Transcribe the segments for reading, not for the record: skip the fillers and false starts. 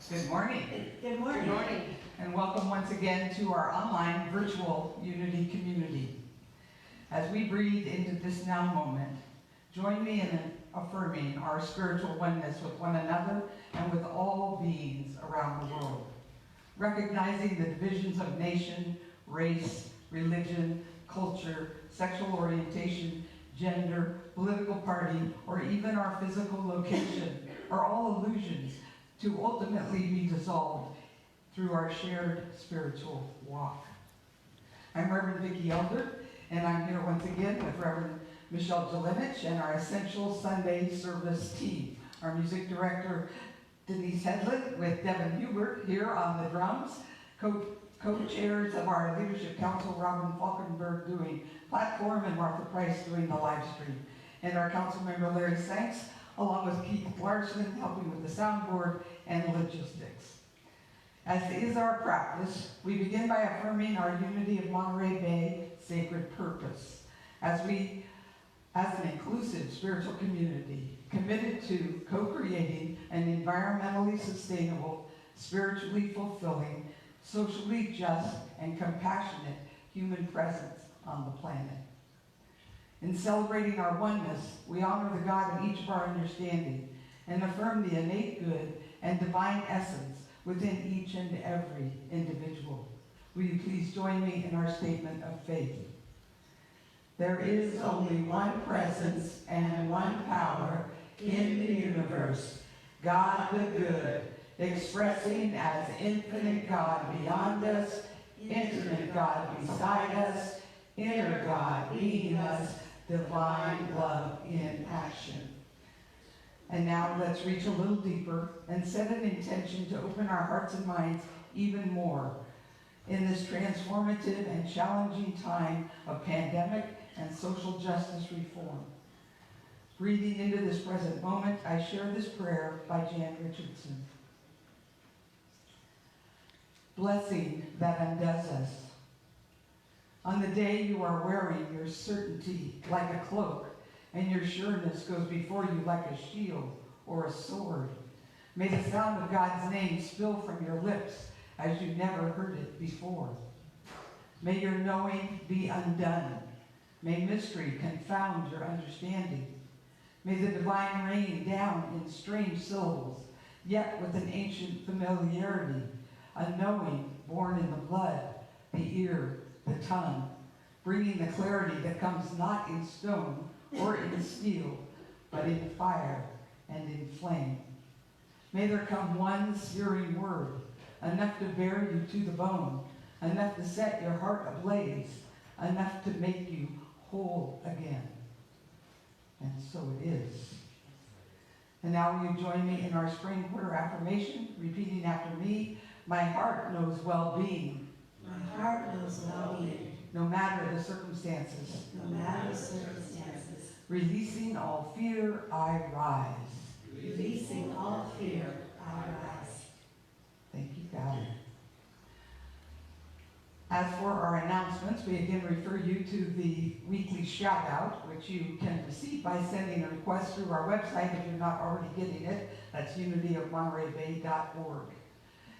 Good morning. Good morning. Good morning. And welcome once again to our online virtual Unity community. As we breathe into this now moment, join me in affirming our spiritual oneness with one another and with all beings around the world. Recognizing the divisions of nation, race, religion, culture, sexual orientation, gender, political party, or even our physical location are all illusions to ultimately be dissolved through our shared spiritual walk. I'm Reverend Vicki Elder, and I'm here once again with Reverend Jelinch and our Essential Sunday Service team. Our music director, Denise Hedlund, with Devin Hubert here on the drums, co-chairs of our Leadership Council, Robin Falkenberg doing platform and Martha Price doing the live stream. And our council member, Larry Sanks, along with Keith Larson, helping with the soundboard and logistics. As is our practice, we begin by affirming our Unity of Monterey Bay sacred purpose as an inclusive spiritual community committed to co-creating an environmentally sustainable, spiritually fulfilling, socially just, and compassionate human presence on the planet. In celebrating our oneness, we honor the God of each of our understanding and affirm the innate good and divine essence within each and every individual. Will you please join me in our statement of faith? There is only one presence and one power in the universe, God the good, expressing as infinite God beyond us, infinite God beside us, inner God leading us, divine love in action. And now let's reach a little deeper and set an intention to open our hearts and minds even more in this transformative and challenging time of pandemic and social justice reform. Breathing into this present moment, I share this prayer by Jan Richardson. Blessing that undoes us. On the day you are wearing your certainty like a cloak, and your sureness goes before you like a shield or a sword, may the sound of God's name spill from your lips as you never heard it before. May your knowing be undone. May mystery confound your understanding. May the divine rain down in strange syllables, yet with an ancient familiarity, a knowing born in the blood, the ear, the tongue, bringing the clarity that comes not in stone or in steel, but in fire and in flame. May there come one searing word, enough to bear you to the bone, enough to set your heart ablaze, enough to make you whole again. And so it is. And now will you join me in our spring quarter affirmation, repeating after me, my heart knows well-being. My heart knows well-being. No matter the circumstances. No matter the circumstances. Releasing all fear, I rise. Releasing all fear, I rise. Thank you, God. As for our announcements, we again refer you to the weekly shout-out, which you can receive by sending a request through our website if you're not already getting it. That's unityofmontereybay.org.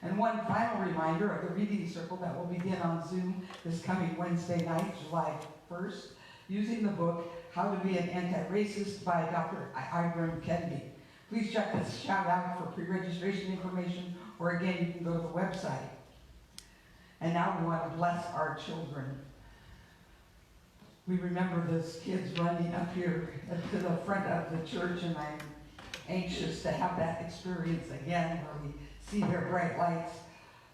And one final reminder of the reading circle that will begin on Zoom this coming Wednesday night, July 1st, using the book, How to Be an Anti-Racist by Dr. Ibram Kendi. Please check this shout out for pre-registration information, or again, you can go to the website. And now we want to bless our children. We remember those kids running up here to the front of the church, and I'm anxious to have that experience again where we see their bright lights.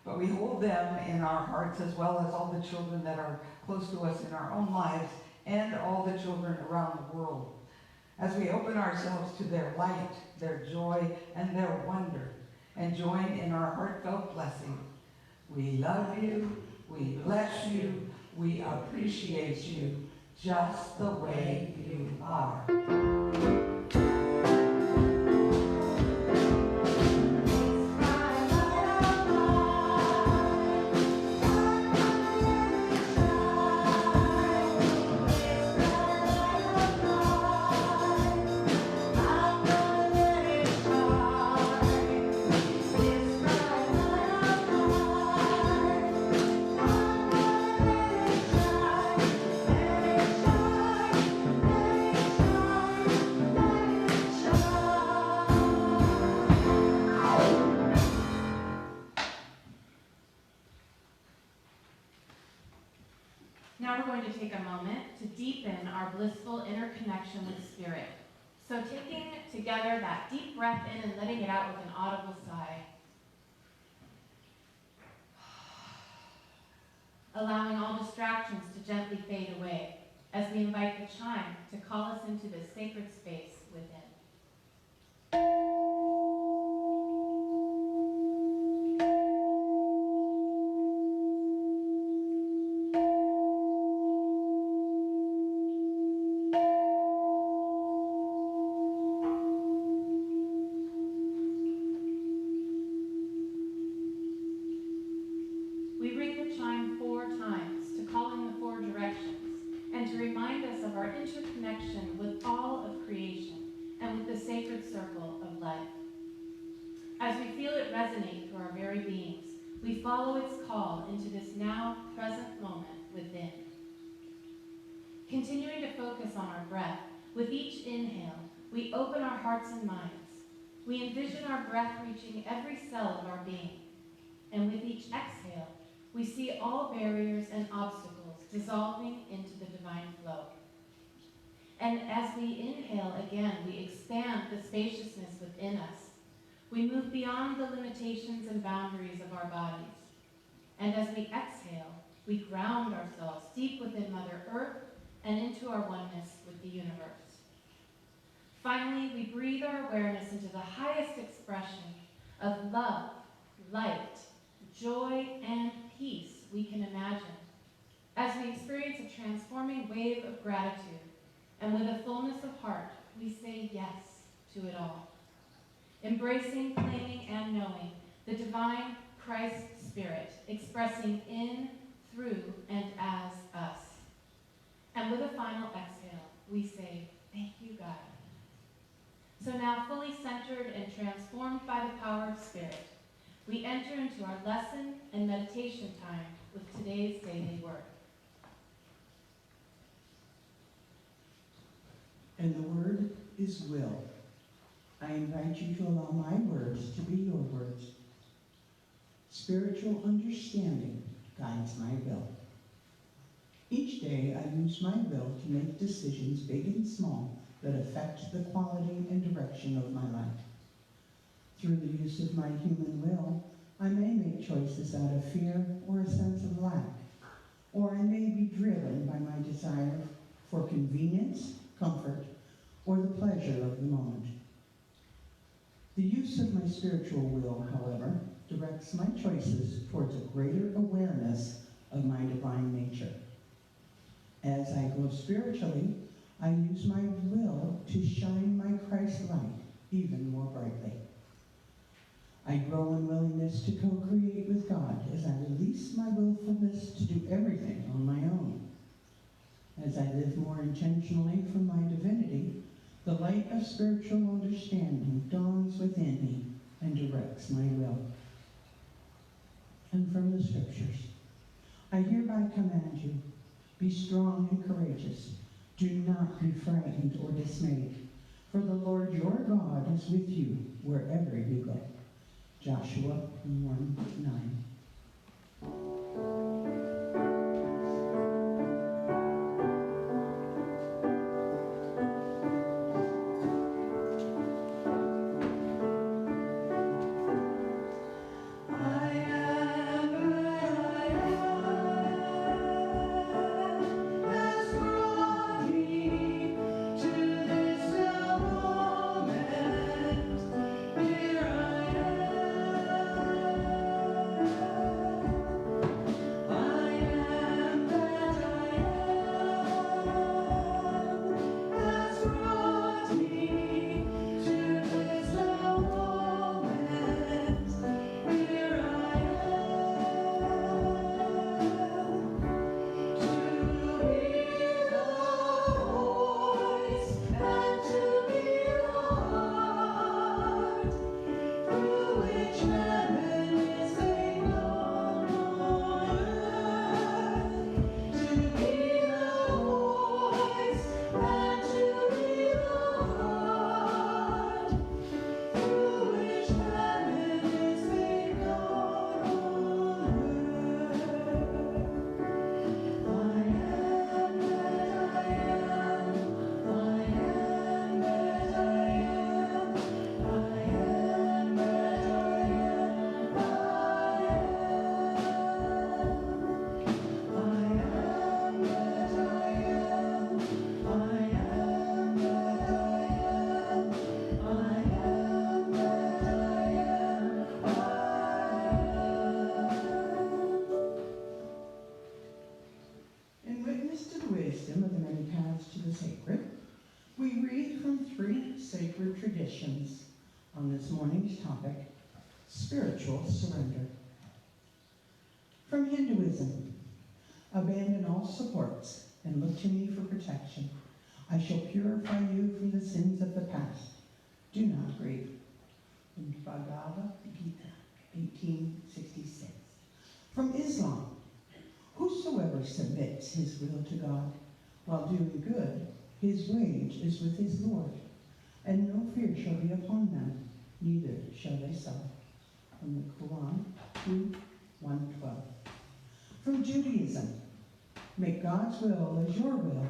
But we hold them in our hearts as well as all the children that are close to us in our own lives and all the children around the world. As we open ourselves to their light, their joy, and their wonder, and join in our heartfelt blessing. We love you, we bless you, we appreciate you just the way you are. going to take a moment to deepen our blissful inner connection with Spirit. So taking together that deep breath in and letting it out with an audible sigh. Allowing all distractions to gently fade away as we invite the chime to call us into this sacred space within. We ring the chime 4 times to call in the 4 directions and to remind us of our interconnection with all of creation and with the sacred circle of life. As we feel it resonate through our very beings, we follow its call into this now present moment within. Continuing to focus on our breath, with each inhale, we open our hearts and minds. We envision our breath reaching every cell of our being. And with each exhale, we see all barriers and obstacles dissolving into the divine flow. And as we inhale again, we expand the spaciousness within us. We move beyond the limitations and boundaries of our bodies. And as we exhale, we ground ourselves deep within Mother Earth and into our oneness with the universe. Finally, we breathe our awareness into the highest expression of love, light, joy, and peace we can imagine, as we experience a transforming wave of gratitude, and with a fullness of heart, we say yes to it all. Embracing, claiming, and knowing the divine Christ Spirit, expressing in, through, and as us. And with a final exhale, we say, thank you, God. So now, fully centered and transformed by the power of Spirit, we enter into our lesson and meditation time with today's daily work. And the word is will. I invite you to allow my words to be your words. Spiritual understanding guides my will. Each day I use my will to make decisions, big and small, that affect the quality and direction of my life. Through the use of my human will, I may make choices out of fear or a sense of lack, or I may be driven by my desire for convenience, comfort, or the pleasure of the moment. The use of my spiritual will, however, directs my choices towards a greater awareness of my divine nature. As I grow spiritually, I use my will to shine my Christ light even more brightly. I grow in willingness to co-create with God as I release my willfulness to do everything on my own. As I live more intentionally from my divinity, the light of spiritual understanding dawns within me and directs my will. And from the scriptures, I hereby command you, be strong and courageous. Do not be frightened or dismayed, for the Lord your God is with you wherever you go. Joshua 1:9. Spiritual surrender. From Hinduism, abandon all supports and look to me for protection. I shall purify you from the sins of the past. Do not grieve. In Bhagavad Gita, 1866. From Islam, whosoever submits his will to God while doing good, his wage is with his Lord, and no fear shall be upon them, neither shall they suffer. From the Quran, 2:112. From Judaism, make God's will as your will,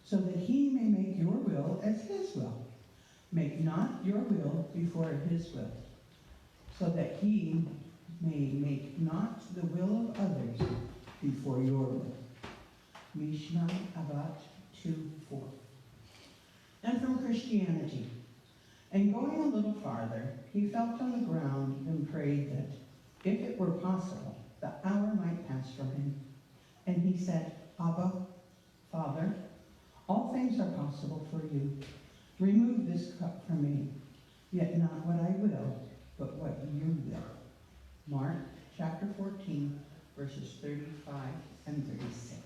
so that he may make your will as his will. Make not your will before his will, so that he may make not the will of others before your will. Mishnah Abat 2:4. And from Christianity, and going a little farther, he felt on the ground and prayed that, if it were possible, the hour might pass from him. And he said, Abba, Father, all things are possible for you. Remove this cup from me, yet not what I will, but what you will. Mark chapter 14, verses 35 and 36.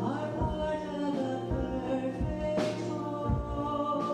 Are part of a perfect whole.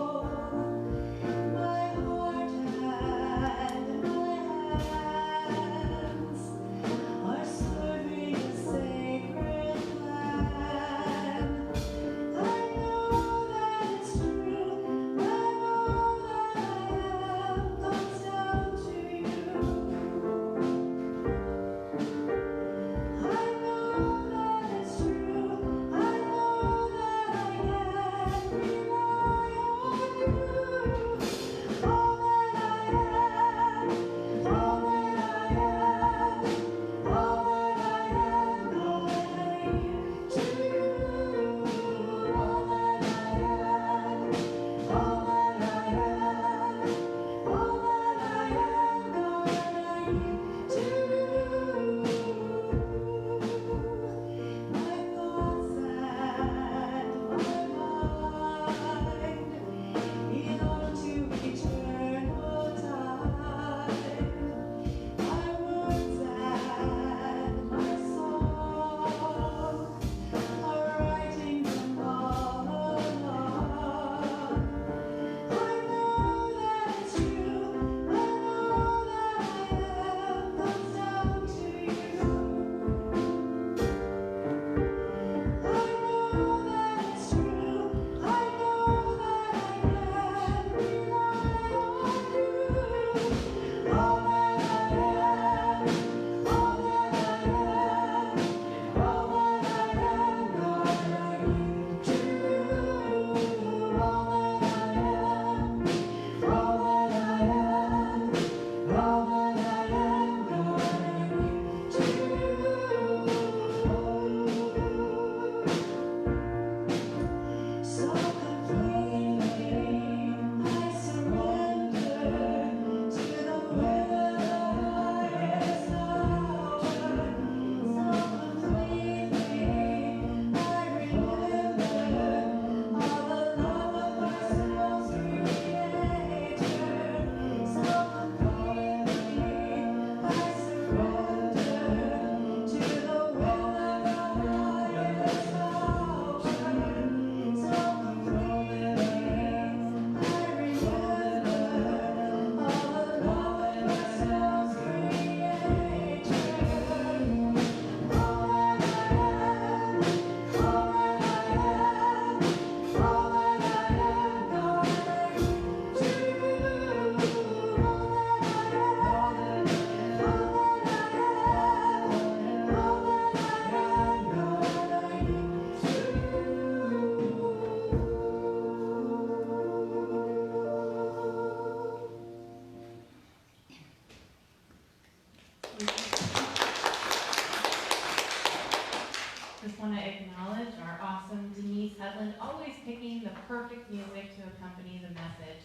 Just want to acknowledge our awesome Denise Hedlund, always picking the perfect music to accompany the message.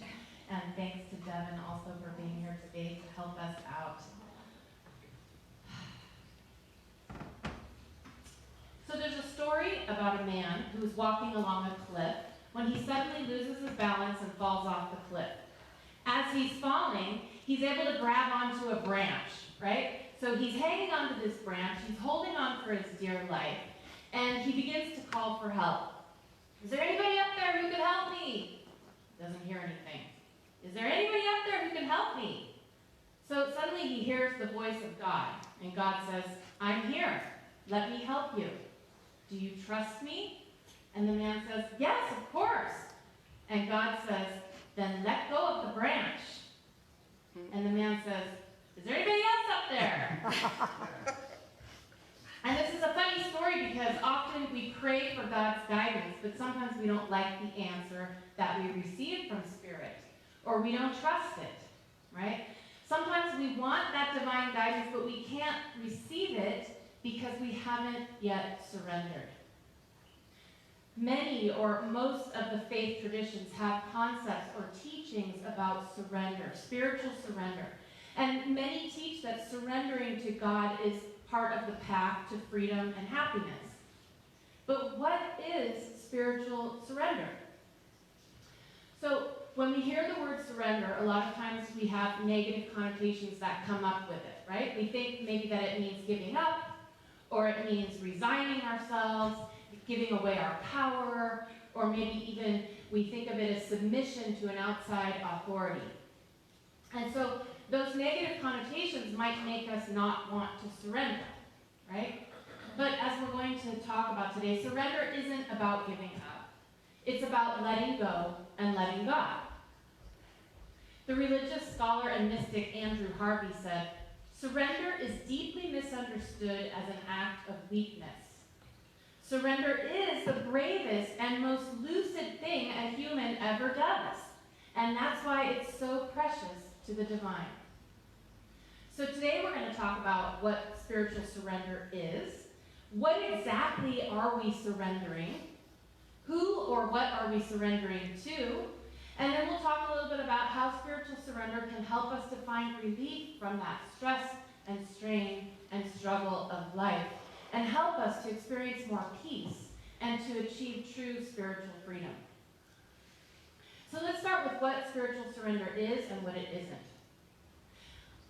And thanks to Devin also for being here today to help us out. So there's a story about a man who is walking along a cliff when he suddenly loses his balance and falls off the cliff. As he's falling, he's able to grab onto a branch, right? So he's hanging onto this branch, he's holding on for his dear life, and he begins to call for help. Is there anybody up there who can help me? Doesn't hear anything. Is there anybody up there who can help me? So suddenly he hears the voice of God, and God says, I'm here. Let me help you. Do you trust me? And the man says, yes, of course. And God says, then let go of the branch. And the man says, is there anybody else up there? And this is a funny story because often we pray for God's guidance, but sometimes we don't like the answer that we receive from Spirit, or we don't trust it, right? Sometimes we want that divine guidance, but we can't receive it because we haven't yet surrendered. Many or most of the faith traditions have concepts or teachings about surrender, spiritual surrender. And many teach that surrendering to God is part of the path to freedom and happiness. But what is spiritual surrender? So when we hear the word surrender, a lot of times we have negative connotations that come up with it, right? We think maybe that it means giving up, or it means resigning ourselves, giving away our power, or maybe even we think of it as submission to an outside authority. And so those negative connotations might make us not want to surrender, right? But as we're going to talk about today, surrender isn't about giving up. It's about letting go and letting God. The religious scholar and mystic Andrew Harvey said, surrender is deeply misunderstood as an act of weakness. Surrender is the bravest and most lucid thing a human ever does. And that's why it's so precious to the divine. So today we're going to talk about what spiritual surrender is. What exactly are we surrendering? Who or what are we surrendering to? And then we'll talk a little bit about how spiritual surrender can help us to find relief from that stress and strain and struggle of life, and help us to experience more peace and to achieve true spiritual freedom. So let's start with what spiritual surrender is and what it isn't.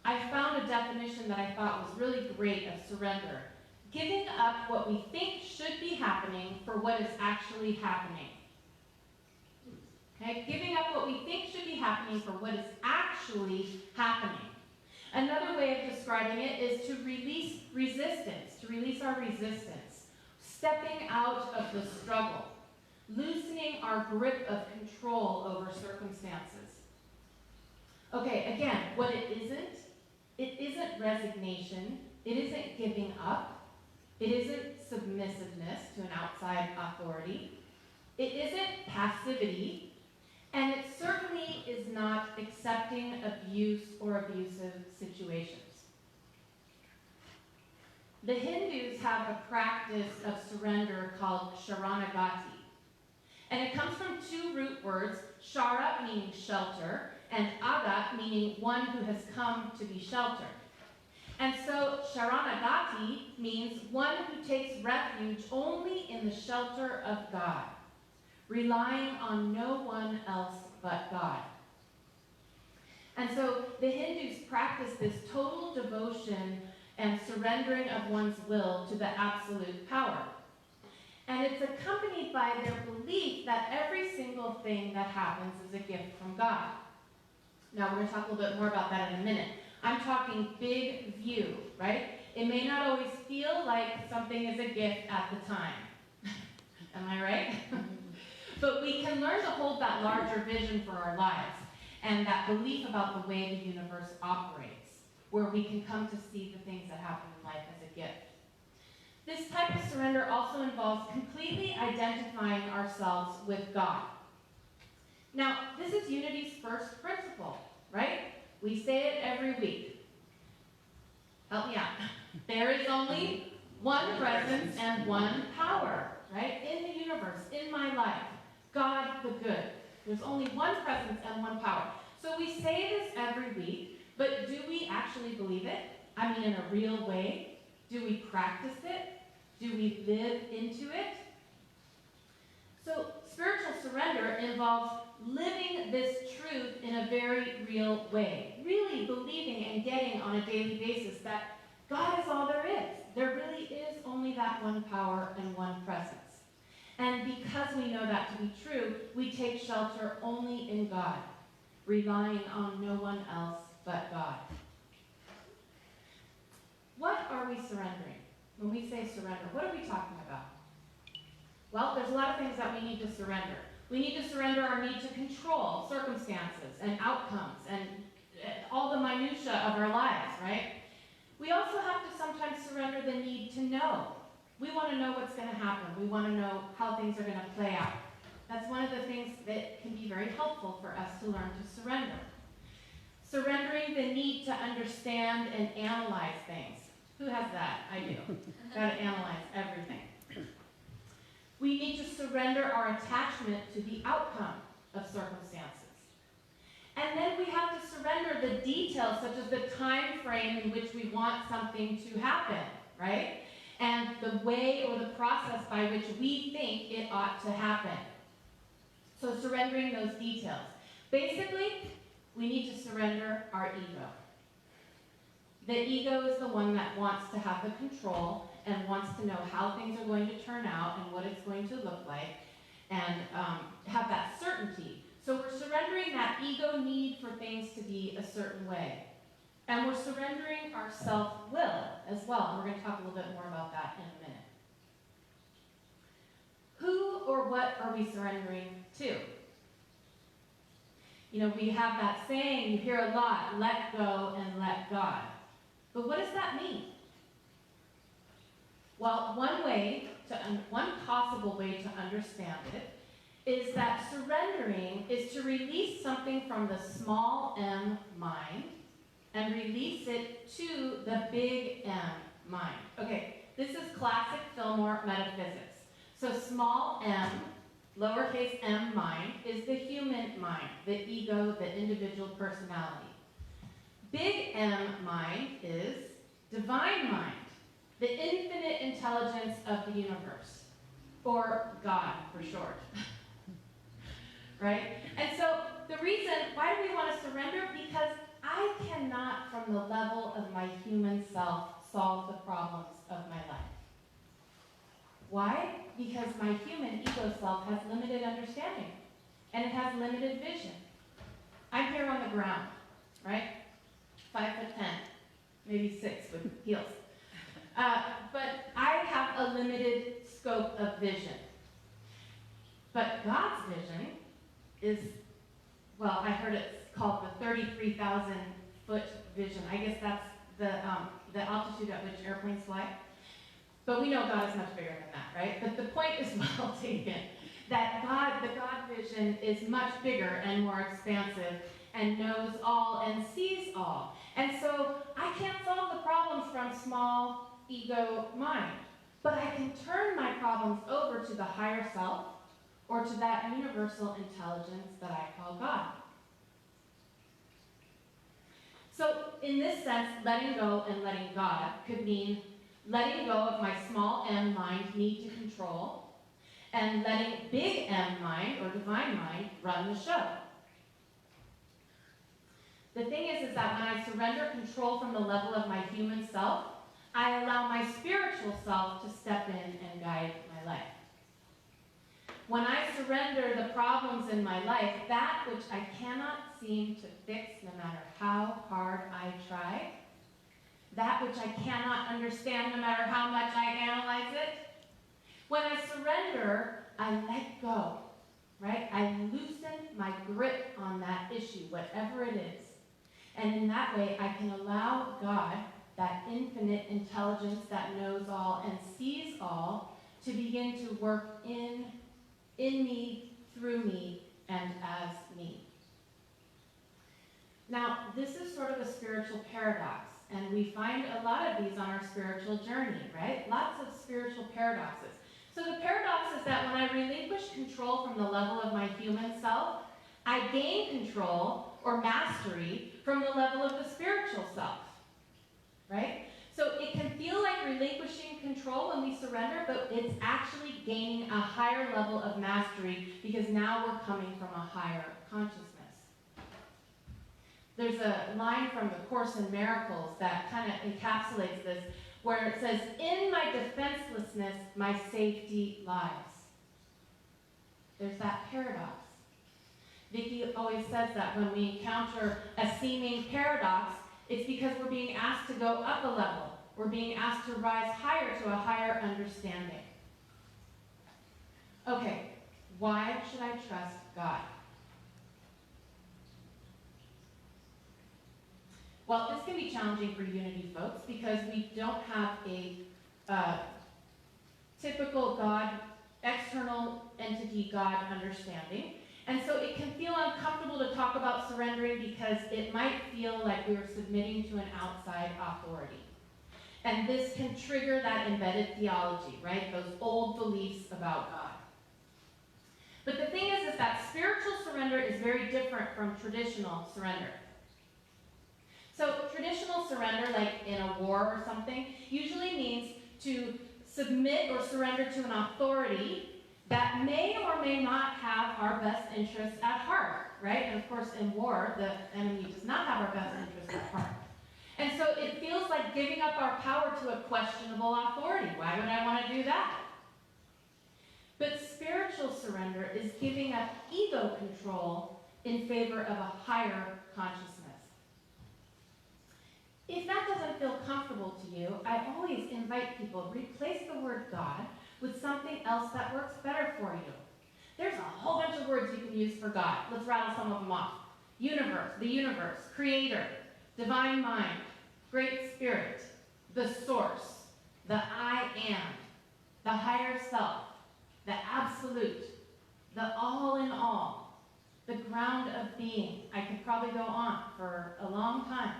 I found a definition that I thought was really great of surrender. Giving up what we think should be happening for what is actually happening. Okay? Giving up what we think should be happening for what is actually happening. Another way of describing it is to release resistance, to release our resistance, stepping out of the struggle, loosening our grip of control over circumstances. Okay, again, what it isn't resignation, it isn't giving up, it isn't submissiveness to an outside authority, it isn't passivity, and it certainly is not accepting abuse or abusive situations. The Hindus have a practice of surrender called Sharanagati. And it comes from two root words, Shara meaning shelter, and Agat meaning one who has come to be sheltered. And so Sharanagati means one who takes refuge only in the shelter of God, relying on no one else but God. And so the Hindus practice this total devotion and surrendering of one's will to the absolute power. And it's accompanied by their belief that every single thing that happens is a gift from God. Now, we're going to talk a little bit more about that in a minute. I'm talking big view, right? It may not always feel like something is a gift at the time. Am I right? But we can learn to hold that larger vision for our lives and that belief about the way the universe operates, where we can come to see the things that happen in life as a gift. This type of surrender also involves completely identifying ourselves with God. Now, this is Unity's first principle, right? We say it every week. Help me out. There is only One presence and one power, right? In the universe, in my life. God the good. There's only one presence and one power. So we say this every week, but do we actually believe it? I mean, in a real way? Do we practice it? Do we live into it? So spiritual surrender involves living this truth in a very real way. Really believing and getting on a daily basis that God is all there is. There really is only that one power and one presence. And because we know that to be true, we take shelter only in God, relying on no one else but God. What are we surrendering? When we say surrender, what are we talking about? Well, there's a lot of things that we need to surrender. We need to surrender our need to control circumstances and outcomes and all the minutiae of our lives, right? We also have to sometimes surrender the need to know. We want to know what's going to happen. We want to know how things are going to play out. That's one of the things that can be very helpful for us to learn to surrender. Surrendering the need to understand and analyze things. Who has that? I do. Got to analyze everything. We need to surrender our attachment to the outcome of circumstances. And then we have to surrender the details, such as the time frame in which we want something to happen, right? And the way or the process by which we think it ought to happen. So surrendering those details. Basically, we need to surrender our ego. The ego is the one that wants to have the control and wants to know how things are going to turn out and what it's going to look like and have that certainty. So we're surrendering that ego need for things to be a certain way. And we're surrendering our self-will as well. And we're going to talk a little bit more about that in a minute. Who or what are we surrendering to? You know, we have that saying, you hear a lot, let go and let God. But what does that mean? Well, one possible way to understand it is that surrendering is to release something from the small m mind and release it to the big M mind. Okay, this is classic Fillmore metaphysics. So small m, lowercase m mind, is the human mind, the ego, the individual personality. Big M mind is divine mind, the infinite intelligence of the universe, or God for short. Right? And so the reason, why do we want to surrender? Because I cannot, from the level of my human self, solve the problems of my life. Why? Because my human ego self has limited understanding, and it has limited vision. I'm here on the ground, right? 5'10", maybe 6 with heels. But I have a limited scope of vision. But God's vision is, well, I heard it's called the 33,000-foot vision. I guess that's the altitude at which airplanes fly. But we know God is much bigger than that, right? But the point is well taken, that the God vision is much bigger and more expansive and knows all and sees all. And so I can't solve the problems from small ego mind, but I can turn my problems over to the higher self or to that universal intelligence that I call God. So in this sense, letting go and letting God could mean letting go of my small m mind need to control and letting big M mind or divine mind run the show. The thing is that when I surrender control from the level of my human self, I allow my spiritual self to step in and guide my life. When I surrender the problems in my life, that which I cannot seem to fix no matter how hard I try, that which I cannot understand no matter how much I analyze it, when I surrender, I let go, right? I loosen my grip on that issue, whatever it is. And in that way, I can allow God, that infinite intelligence that knows all and sees all, to begin to work in me, through me, and as me. Now, this is sort of a spiritual paradox. And we find a lot of these on our spiritual journey, right? Lots of spiritual paradoxes. So the paradox is that when I relinquish control from the level of my human self, I gain control or mastery from the level of the spiritual self, right? So it can feel like relinquishing control when we surrender, but it's actually gaining a higher level of mastery because now we're coming from a higher consciousness. There's a line from the Course in Miracles that kind of encapsulates this, where it says, "In my defenselessness, my safety lies." There's that paradox. Vicki always says that when we encounter a seeming paradox, it's because we're being asked to go up a level. We're being asked to rise higher to a higher understanding. Okay, why should I trust God? Well, this can be challenging for Unity folks because we don't have a typical God, external entity God understanding. And so it can feel uncomfortable to talk about surrendering because it might feel like we're submitting to an outside authority. And this can trigger that embedded theology, right? Those old beliefs about God. But the thing is that spiritual surrender is very different from traditional surrender. So traditional surrender, like in a war or something, usually means to submit or surrender to an authority that may or may not have our best interests at heart, right? And of course, in war, the enemy does not have our best interests at heart. And so it feels like giving up our power to a questionable authority. Why would I want to do that? But spiritual surrender is giving up ego control in favor of a higher consciousness. If that doesn't feel comfortable to you, I always invite people, replace the word God with something else that works better for you. There's a whole bunch of words you can use for God. Let's rattle some of them off. Universe, the universe, creator, divine mind, great spirit, the source, the I am, the higher self, the absolute, the all in all, the ground of being. I could probably go on for a long time.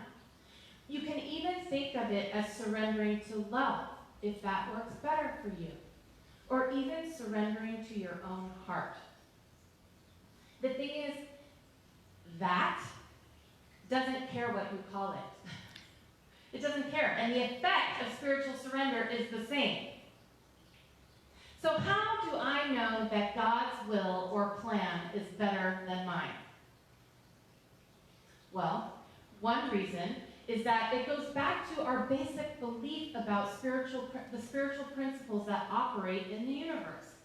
You can even think of it as surrendering to love, if that works better for you. Or even surrendering to your own heart. The thing is, that doesn't care what you call it. It doesn't care. And the effect of spiritual surrender is the same. So how do I know that God's will or plan is better than mine? Well, one reason is that it goes back to our basic belief about the spiritual principles that operate in the universe.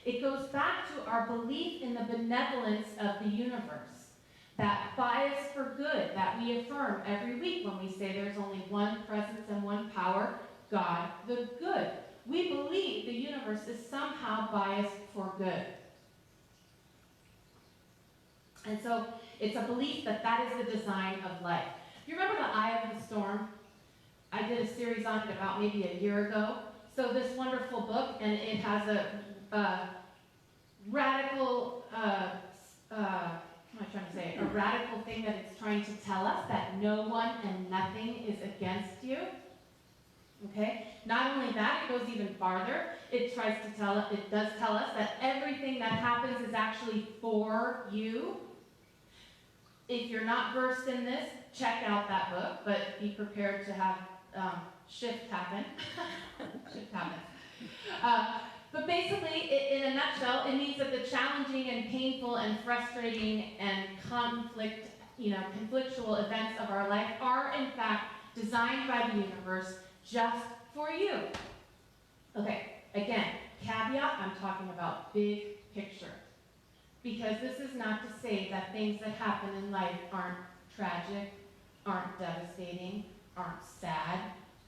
It goes back to our belief in the benevolence of the universe, that bias for good that we affirm every week when we say there's only one presence and one power, God the good. We believe the universe is somehow biased for good. And so it's a belief that that is the design of life. You remember the Eye of the Storm? I did a series on it about maybe a year ago. So this wonderful book, and it has a radical, what am I trying to say? A radical thing that it's trying to tell us, that no one and nothing is against you. Okay? Not only that, it goes even farther. It does tell us that everything that happens is actually for you. If you're not versed in this, check out that book, but be prepared to have shift happen. Shift happen. But basically, in a nutshell, it means that the challenging and painful and frustrating and conflictual events of our life are in fact designed by the universe just for you. Okay, again, caveat, I'm talking about big picture. Because this is not to say that things that happen in life aren't tragic, aren't devastating, aren't sad,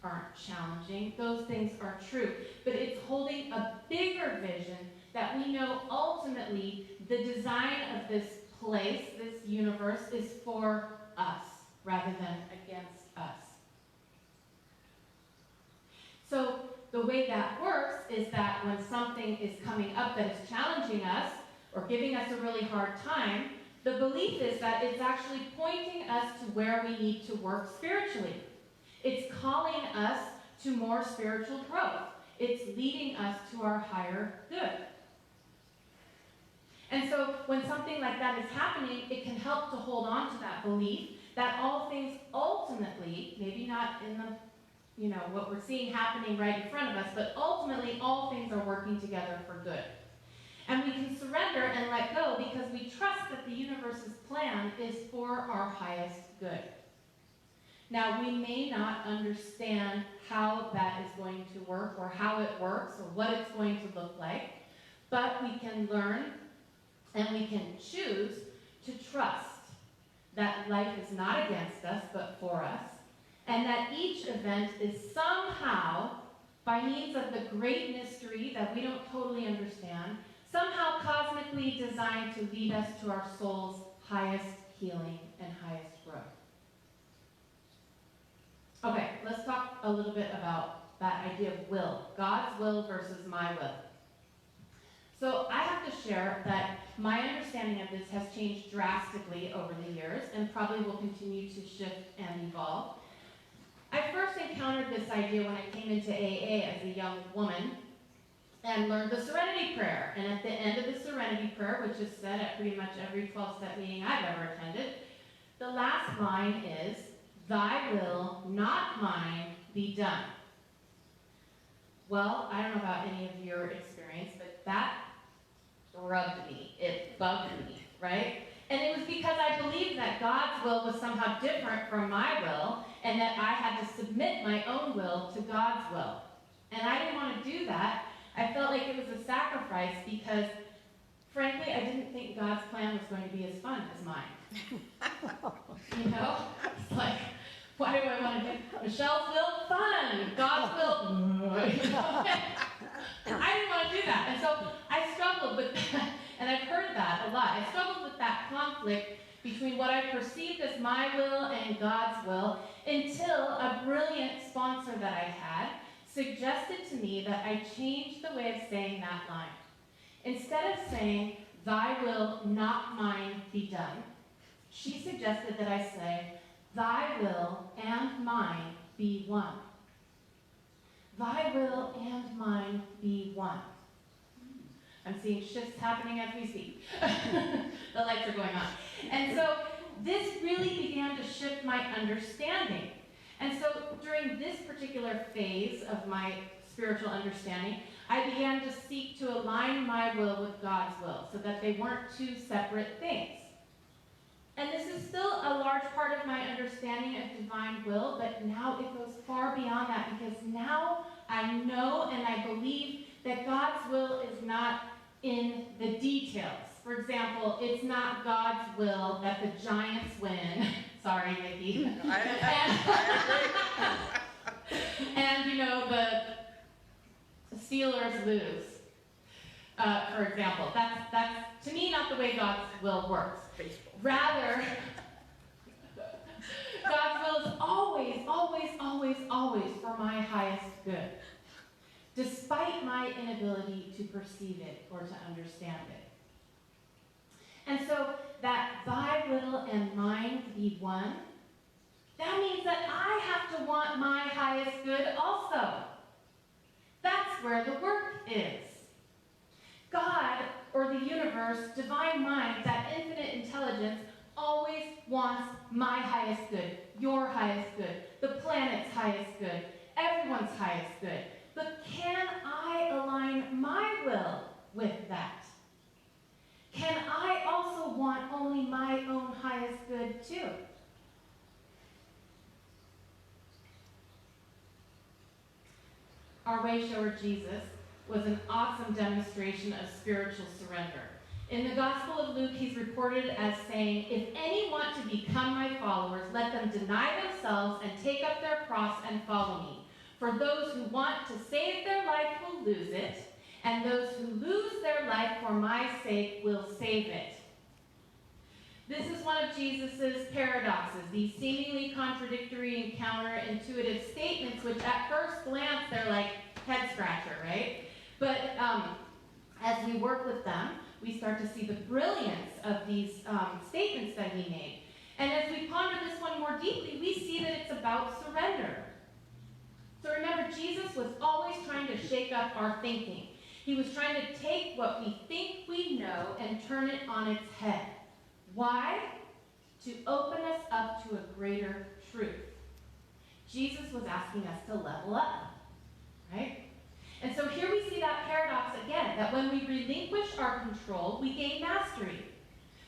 aren't challenging. Those things are true. But it's holding a bigger vision that we know ultimately the design of this place, this universe, is for us rather than against us. So the way that works is that when something is coming up that is challenging us, or giving us a really hard time, the belief is that it's actually pointing us to where we need to work spiritually. It's calling us to more spiritual growth. It's leading us to our higher good. And so when something like that is happening, it can help to hold on to that belief that all things ultimately, maybe not in the, what we're seeing happening right in front of us, but ultimately all things are working together for good. And we can surrender and let go because we trust that the universe's plan is for our highest good. Now, we may not understand how that is going to work or how it works or what it's going to look like, but we can learn and we can choose to trust that life is not against us but for us, and that each event is somehow, by means of the great mystery that we don't totally understand, somehow cosmically designed to lead us to our soul's highest healing and highest growth. Okay, let's talk a little bit about that idea of will. God's will versus my will. So I have to share that my understanding of this has changed drastically over the years and probably will continue to shift and evolve. I first encountered this idea when I came into AA as a young woman and learned the Serenity Prayer. And at the end of the Serenity Prayer, which is said at pretty much every 12-step meeting I've ever attended, the last line is, "Thy will, not mine, be done." Well, I don't know about any of your experience, but that rubbed me. It bugged me, right? And it was because I believed that God's will was somehow different from my will, and that I had to submit my own will to God's will. And I didn't want to do that. I felt like it was a sacrifice because, frankly, I didn't think God's plan was going to be as fun as mine. It's like, why do I want to do Michelle's will? Fun. God's will. I didn't want to do that. And so I struggled with that. And I've heard that a lot. I struggled with that conflict between what I perceived as my will and God's will until a brilliant sponsor that I had suggested to me that I change the way of saying that line. Instead of saying, "Thy will, not mine, be done," she suggested that I say, "Thy will and mine be one." Thy will and mine be one. I'm seeing shifts happening as we speak. The lights are going on. And so this really began to shift my understanding. And so during this particular phase of my spiritual understanding, I began to seek to align my will with God's will so that they weren't two separate things. And this is still a large part of my understanding of divine will, but now it goes far beyond that because now I know and I believe that God's will is not in the details. For example, it's not God's will that the Giants win. Sorry, Nikki. And the Steelers lose. For example, that's to me not the way God's will works. Rather, God's will is always, always, always, always for my highest good, despite my inability to perceive it or to understand it. And so that thy will and mine be one, that means that I have to want my highest good also. That's where the work is. God, or the universe, divine mind, that infinite intelligence, always wants my highest good, your highest good, the planet's highest good, everyone's highest good. But can I align my will with that? Can I also want only my own highest good too? Our way shower Jesus was an awesome demonstration of spiritual surrender. In the Gospel of Luke, he's reported as saying, "If any want to become my followers, let them deny themselves and take up their cross and follow me. For those who want to save their life will lose it, and those who lose their life for my sake will save it." This is one of Jesus' paradoxes, these seemingly contradictory and counterintuitive statements, which at first glance, they're like head scratcher, right? But as we work with them, we start to see the brilliance of these statements that he made. And as we ponder this one more deeply, we see that it's about surrender. So remember, Jesus was always trying to shake up our thinking. He was trying to take what we think we know and turn it on its head. Why? To open us up to a greater truth. Jesus was asking us to level up, right? And so here we see that paradox again, that when we relinquish our control, we gain mastery.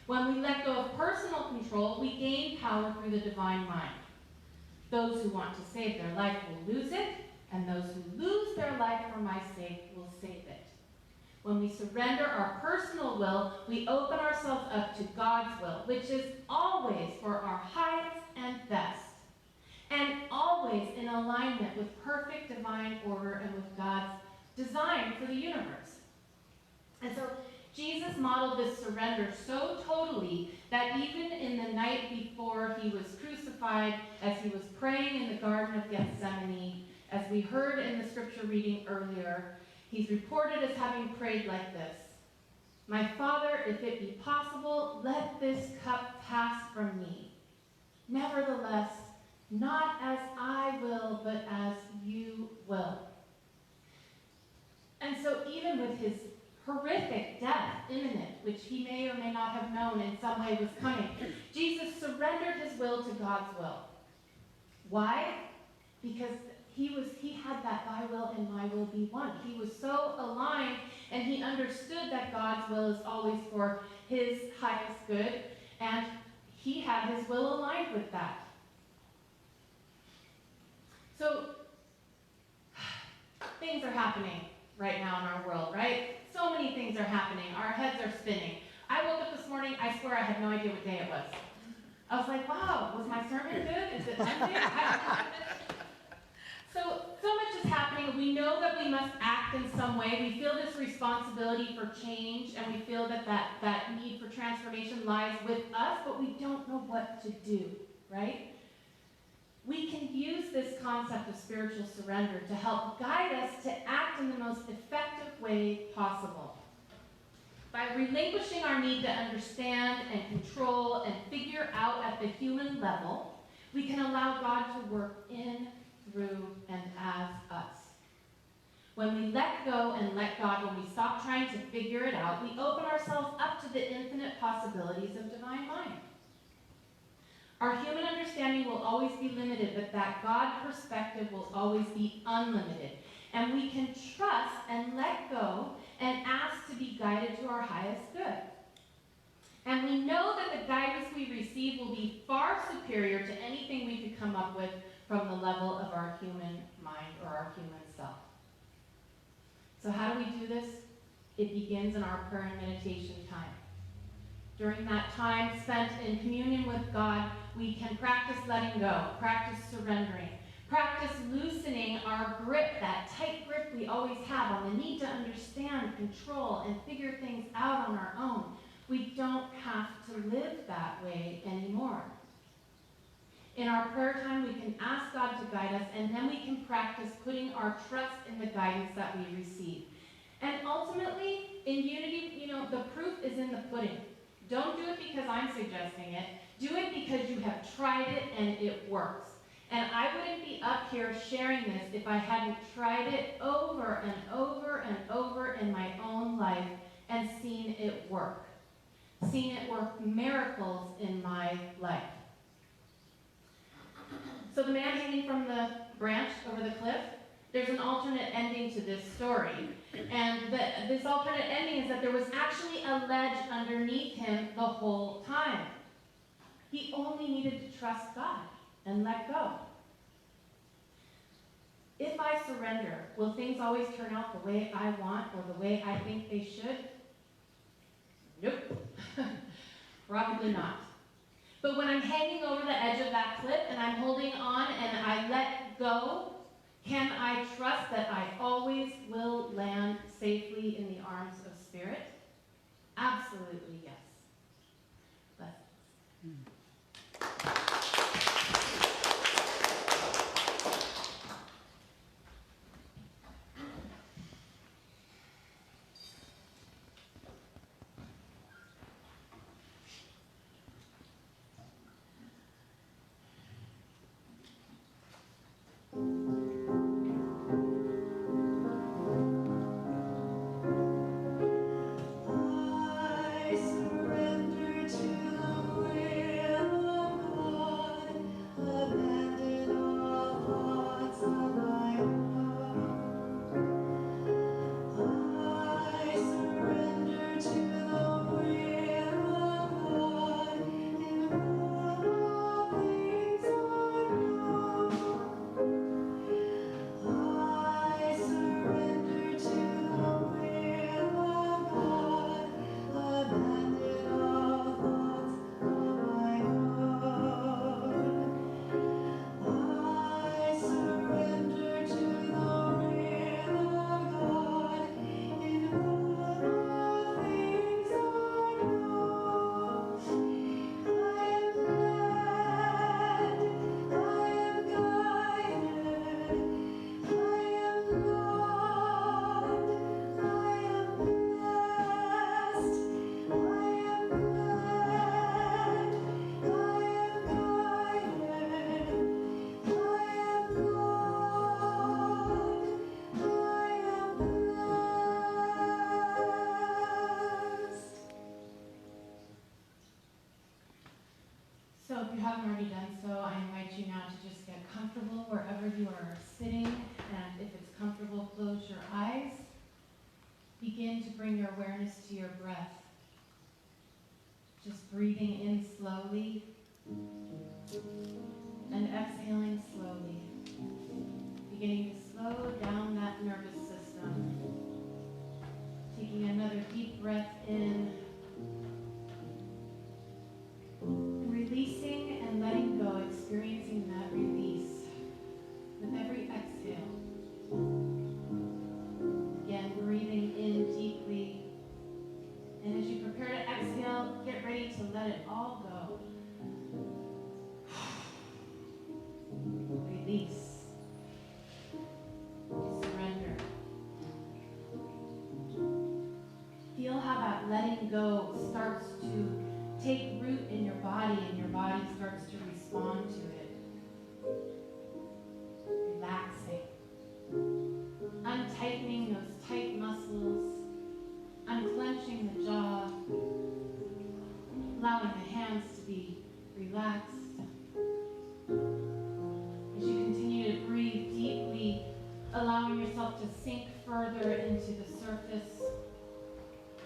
When we let go of personal control, we gain power through the divine mind. Those who want to save their life will lose it, and those who lose their life for my sake will save it. When we surrender our personal will, we open ourselves up to God's will, which is always for our highest and best, and always in alignment with perfect divine order and with God's design for the universe. And so Jesus modeled this surrender so totally that even in the night before he was crucified, as he was praying in the Garden of Gethsemane, as we heard in the scripture reading earlier, he's reported as having prayed like this: "My Father, if it be possible, let this cup pass from me. Nevertheless, not as I will, but as you will." And so even with his horrific death imminent, which he may or may not have known in some way was coming, Jesus surrendered his will to God's will. Why? Because he had that thy will and my will be one. He was so aligned, and he understood that God's will is always for his highest good, and he had his will aligned with that. So things are happening right now in our world, right? So many things are happening. Our heads are spinning. I woke up this morning, I swear I had no idea what day it was. I was like, wow, was my sermon good? Is it Monday? So much is happening. We know that we must act in some way. We feel this responsibility for change, and we feel that need for transformation lies with us, but we don't know what to do, right? We can use this concept of spiritual surrender to help guide us to act in the most effective way possible. By relinquishing our need to understand and control and figure out at the human level, we can allow God to work in, through, and as us. When we let go and let God, when we stop trying to figure it out, we open ourselves up to the infinite possibilities of divine mind. Our human understanding will always be limited, but that God perspective will always be unlimited. And we can trust and let go and ask to be guided to our highest good. And we know that the guidance we receive will be far superior to anything we could come up with from the level of our human mind or our human self. So how do we do this? It begins in our prayer and meditation time. During that time spent in communion with God, we can practice letting go, practice surrendering, practice loosening our grip, that tight grip we always have on the need to understand, control, and figure things out on our own. We don't have to live that way anymore. In our prayer time, we can ask God to guide us, and then we can practice putting our trust in the guidance that we receive. And ultimately, in unity, the proof is in the pudding. Don't do it because I'm suggesting it. Do it because you have tried it and it works. And I wouldn't be up here sharing this if I hadn't tried it over and over and over in my own life and seen it work. Seen it work miracles in my life. So the man hanging from the branch over the cliff, there's an alternate ending to this story. And this alternate ending is that there was actually a ledge underneath him the whole time. He only needed to trust God and let go. If I surrender, will things always turn out the way I want or the way I think they should? Nope. Probably not. But when I'm hanging over the edge of that cliff and I'm holding on and I let go, can I trust that I always will land safely in the arms of Spirit? Absolutely yes. Blessings. haven't already done so, I invite you now to just get comfortable wherever you are sitting, and if it's comfortable, close your eyes. Begin to bring your awareness to your breath. Just breathing in slowly and exhaling slowly. Beginning to slow down that nervous system. Taking another deep breath in. Releasing and letting go, experiencing that release with every exhale. Again, breathing in deeply. And as you prepare to exhale, get ready to let it all go. Release. Surrender. Feel how that letting go starts to take root in your body, and your body starts to respond to it. Relaxing. Untightening those tight muscles. Unclenching the jaw. Allowing the hands to be relaxed. As you continue to breathe deeply, allowing yourself to sink further into the surface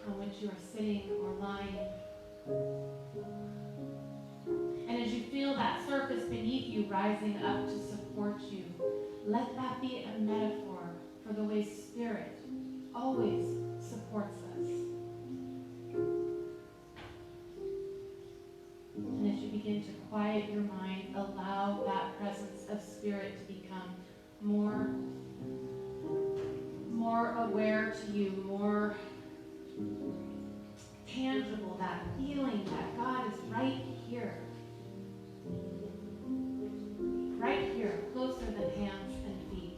on which you are sitting or lying. And as you feel that surface beneath you rising up to support you, let that be a metaphor for the way Spirit always supports us. And as you begin to quiet your mind, allow that presence of Spirit to become more aware to you, more tangible, that feeling that God is right here, closer than hands and feet.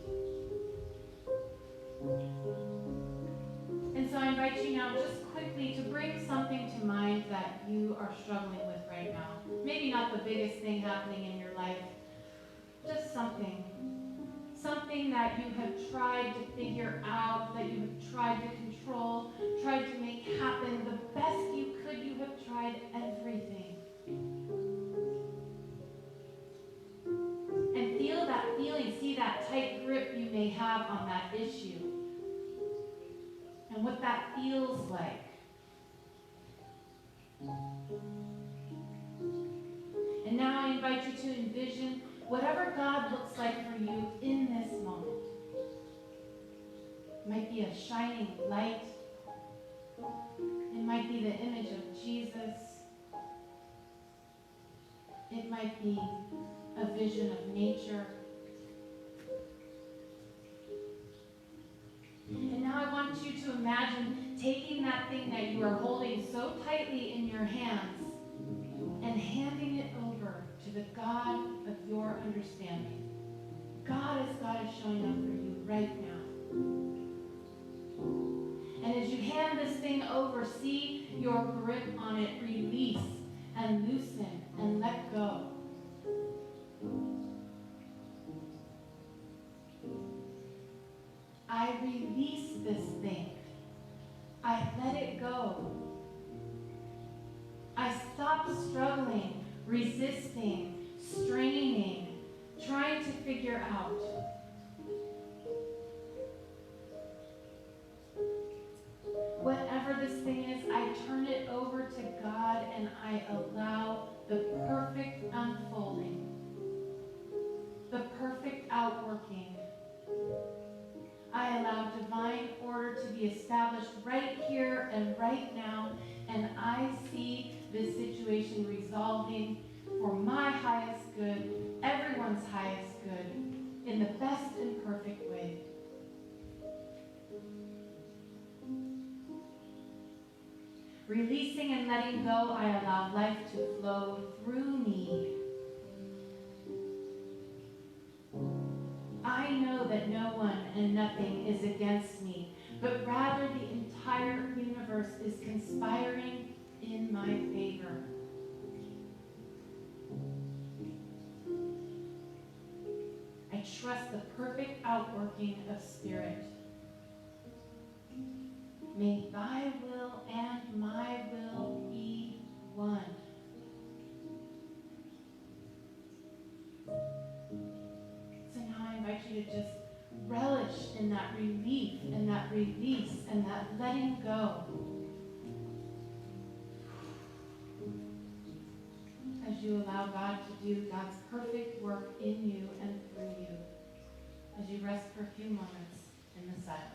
And so I invite you now just quickly to bring something to mind that you are struggling with right now. Maybe not the biggest thing happening in your life, just something that you have tried to figure out, that you have tried to control, tried to make happen the best you could. You have tried everything. And feel that feeling, see that tight grip you may have on that issue, and what that feels like. And now I invite you to envision whatever God looks like for you in this moment. It might be a shining light. It might be the image of Jesus. It might be a vision of nature. And now I want you to imagine taking that thing that you are holding so tightly in your hands and handing it over to the God of your understanding. God is showing up for you right now. And as you hand this thing over, see your grip on it release and loosen and let go. I release this thing. I let it go. I stop struggling, resisting, straining, trying to figure out. Whatever this thing is, I turn it over to God and I allow the perfect unfolding, the perfect outworking. I allow divine order to be established right here and right now, and I see this situation resolving for my highest good, everyone's highest good, in the best and perfect way. Releasing and letting go, I allow life to flow through me. I know that no one and nothing is against me, but rather the entire universe is conspiring in my favor. I trust the perfect outworking of Spirit. May thy will and my will be one. you to just relish in that relief and that release and that letting go. As you allow God to do God's perfect work in you and through you, as you rest for a few moments in the silence.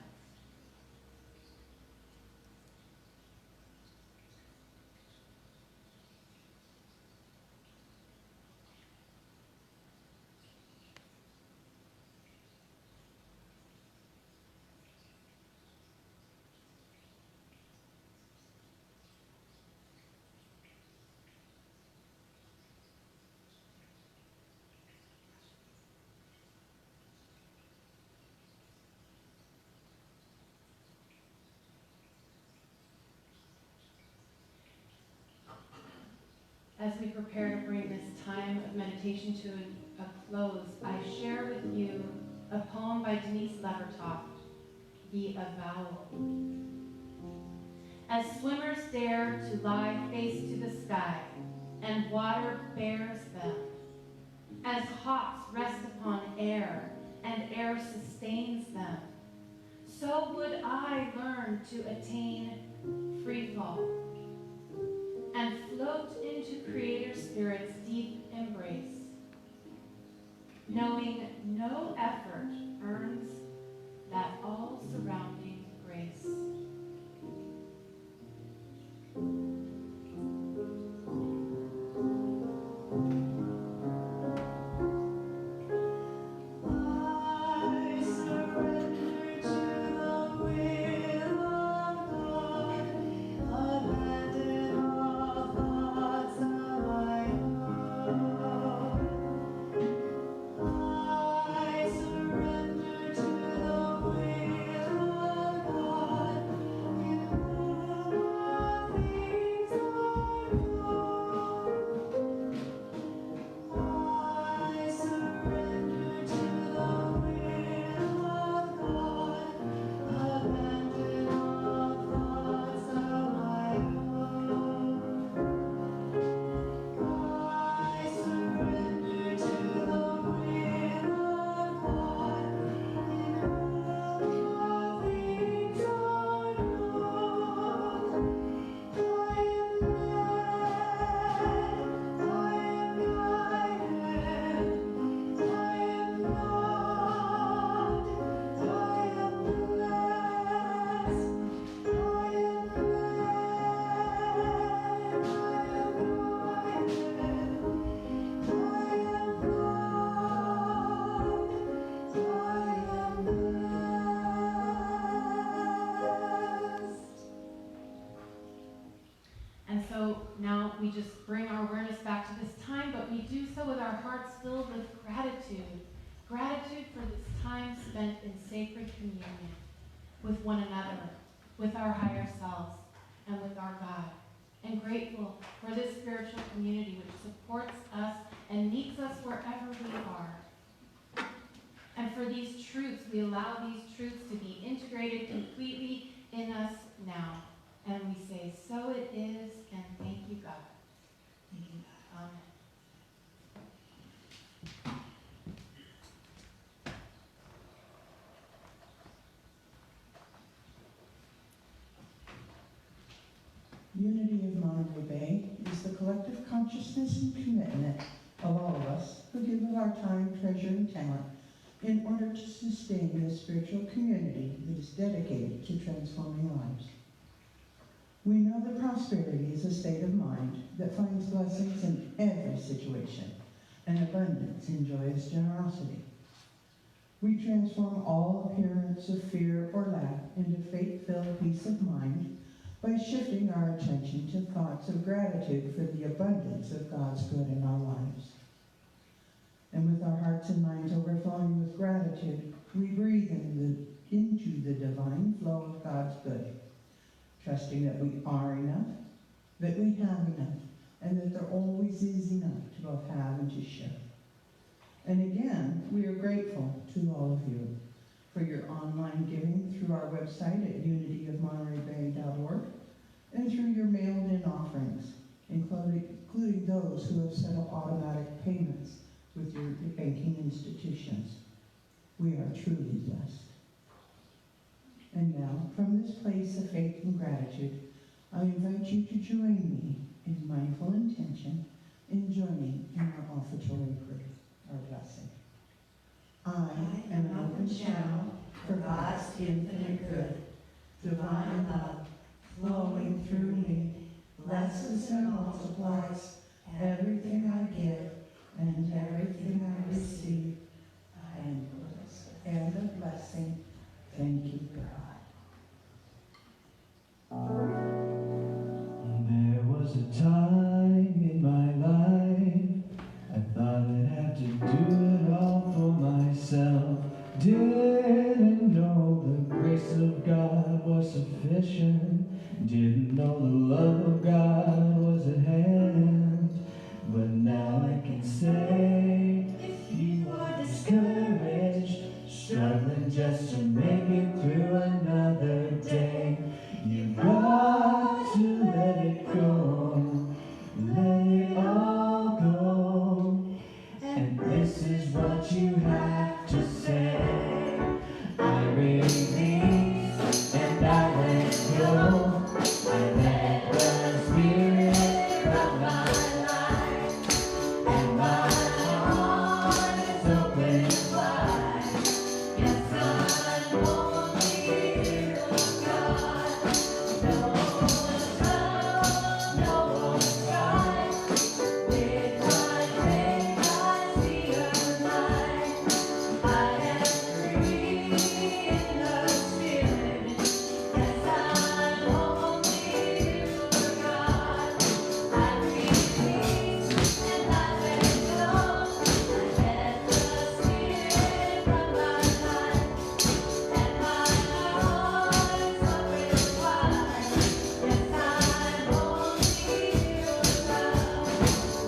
As we prepare to bring this time of meditation to a close, I share with you a poem by Denise Levertov, The Avowal. As swimmers dare to lie face to the sky, and water bears them, as hawks rest upon air, and air sustains them, so would I learn to attain free fall, and float into Creator Spirit's deep embrace, knowing no effort earns that all-surrounding grace. And so now we just bring our awareness back to this time, but we do so with our hearts filled with gratitude. Gratitude for this time spent in sacred communion with one another, with our higher selves, and with our God. And grateful for this spiritual community which supports us and meets us wherever we are. And for these truths, we allow these truths to be integrated completely in us now. And we say, so it is, and thank you, God. Thank you, God. Amen. Unity of Monterey Bay is the collective consciousness and commitment of all of us who give of our time, treasure, and talent in order to sustain a spiritual community that is dedicated to transforming lives. We know that prosperity is a state of mind that finds blessings in every situation and abundance in joyous generosity. We transform all appearance of fear or lack into faith-filled peace of mind by shifting our attention to thoughts of gratitude for the abundance of God's good in our lives. And with our hearts and minds overflowing with gratitude, we breathe into the divine flow of God's good, trusting that we are enough, that we have enough, and that there always is enough to both have and to share. And again, we are grateful to all of you for your online giving through our website at unityofmontereybay.org and through your mailed-in offerings, including those who have set up automatic payments with your banking institutions. We are truly blessed. And now, from this place of faith and gratitude, I invite you to join me in mindful intention in joining in our offertory prayer, our blessing. I am an open channel for God's infinite good, divine love flowing through me, blesses and multiplies everything I give and everything I receive. And a blessing. Thank you, God. There was a time in my life I thought I'd have to do it all for myself. Didn't know the grace of God was sufficient. Didn't know the love of God was at hand. But now I can say, if you are discouraged, struggling just to make it through another day, you've got to let it go, let it all go. And this is what you have to say: I release and I let go. I let the Spirit run my life, and my heart is open wide. Yes, I'm only of God. No one's love, no one's right. With my faith I see a light. I am free in the Spirit. Yes, I'm only of God. I release and I let go. I let the Spirit run my life, and my heart is open wide. Yes, I'm only of God.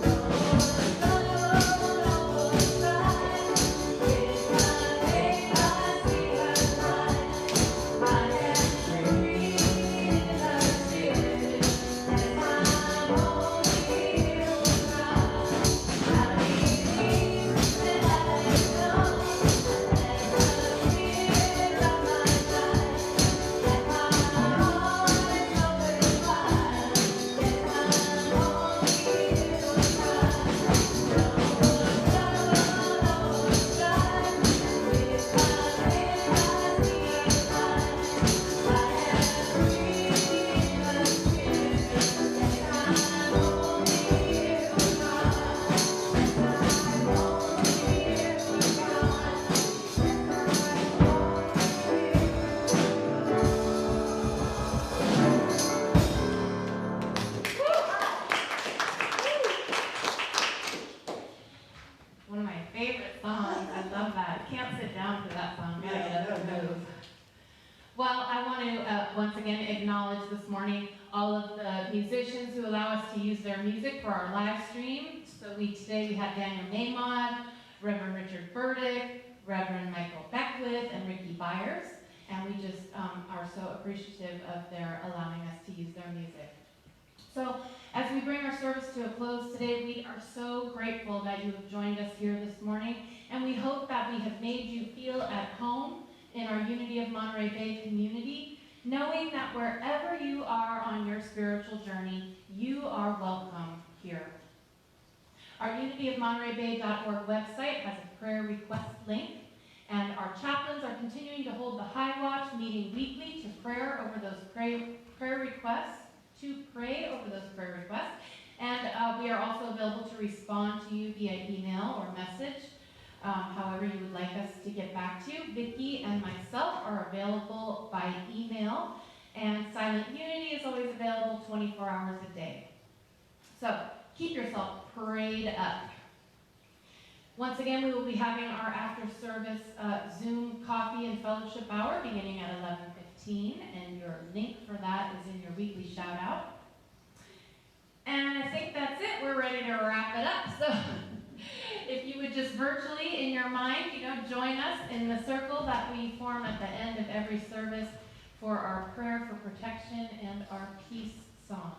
No one's love, no one's right. With my faith I see a light. I am free in the Spirit. Yes, I'm only of God. I release and I let go. Let the Spirit run my life, and my heart is open wide. Yes, I'm only of God. No one's love, no one's right. With my faith I see a light. I am free in the Spirit. Yes, I'm only of God. Yes, I'm only of God. One of my favorite songs. I love that. Can't sit down for that song. Gotta get up and move. Well, I want to once again acknowledge this morning all of the musicians who allow us to use their music for our live stream. So today we had Daniel Maymod, Reverend Richard Burdick, Reverend Michael Beckwith, and Ricky Byers. And we just are so appreciative of their allowing us to use their music. So as we bring our service to a close today, we are so grateful that you have joined us here this morning, and we hope that we have made you feel at home in our Unity of Monterey Bay community, knowing that wherever you are on your spiritual journey, you are welcome here. Our unityofmontereyBay.org website has a prayer request link, and our chaplains are continuing to hold the High Watch, meeting weekly to pray over those prayer requests. And we are also available to respond to you via email or message, however you would like us to get back to you. Vicki and myself are available by email, and Silent Unity is always available 24 hours a day. So keep yourself prayed up. Once again, we will be having our after-service Zoom coffee and fellowship hour beginning at 11:15, and your link for that is in your weekly shout-out. And I think that's it. We're ready to wrap it up. So if you would just virtually, in your mind, join us in the circle that we form at the end of every service for our prayer for protection and our peace song.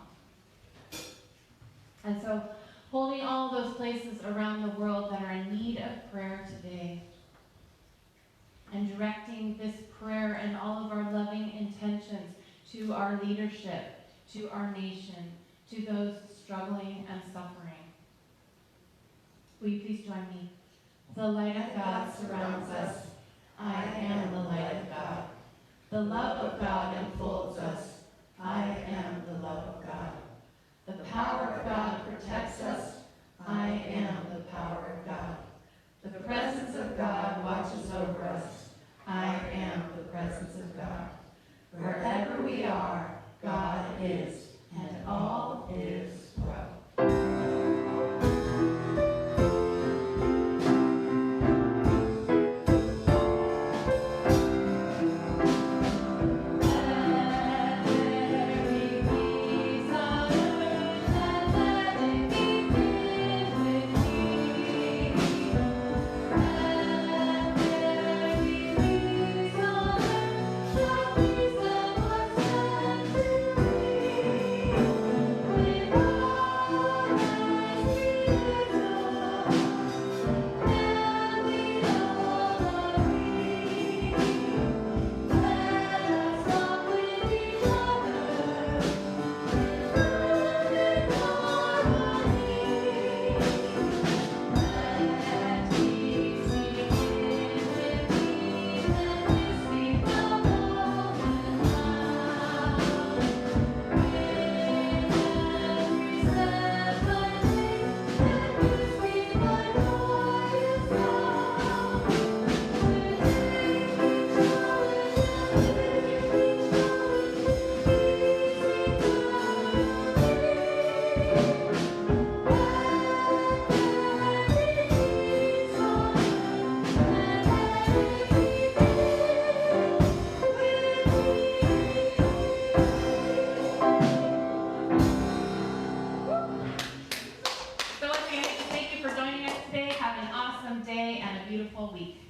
And so, holding all those places around the world that are in need of prayer today. and directing this prayer and all of our loving intentions to our leadership, to our nation, to those struggling and suffering. Will you please join me? The light of God surrounds us. I am the light of God. The love of God enfolds us. I am the love of God. The power of God protects us. I am the power of God. The presence of God watches over us. I am the presence of God. Wherever we are, God is, and all is well. So once again, thank you for joining us today. Have an awesome day and a beautiful week.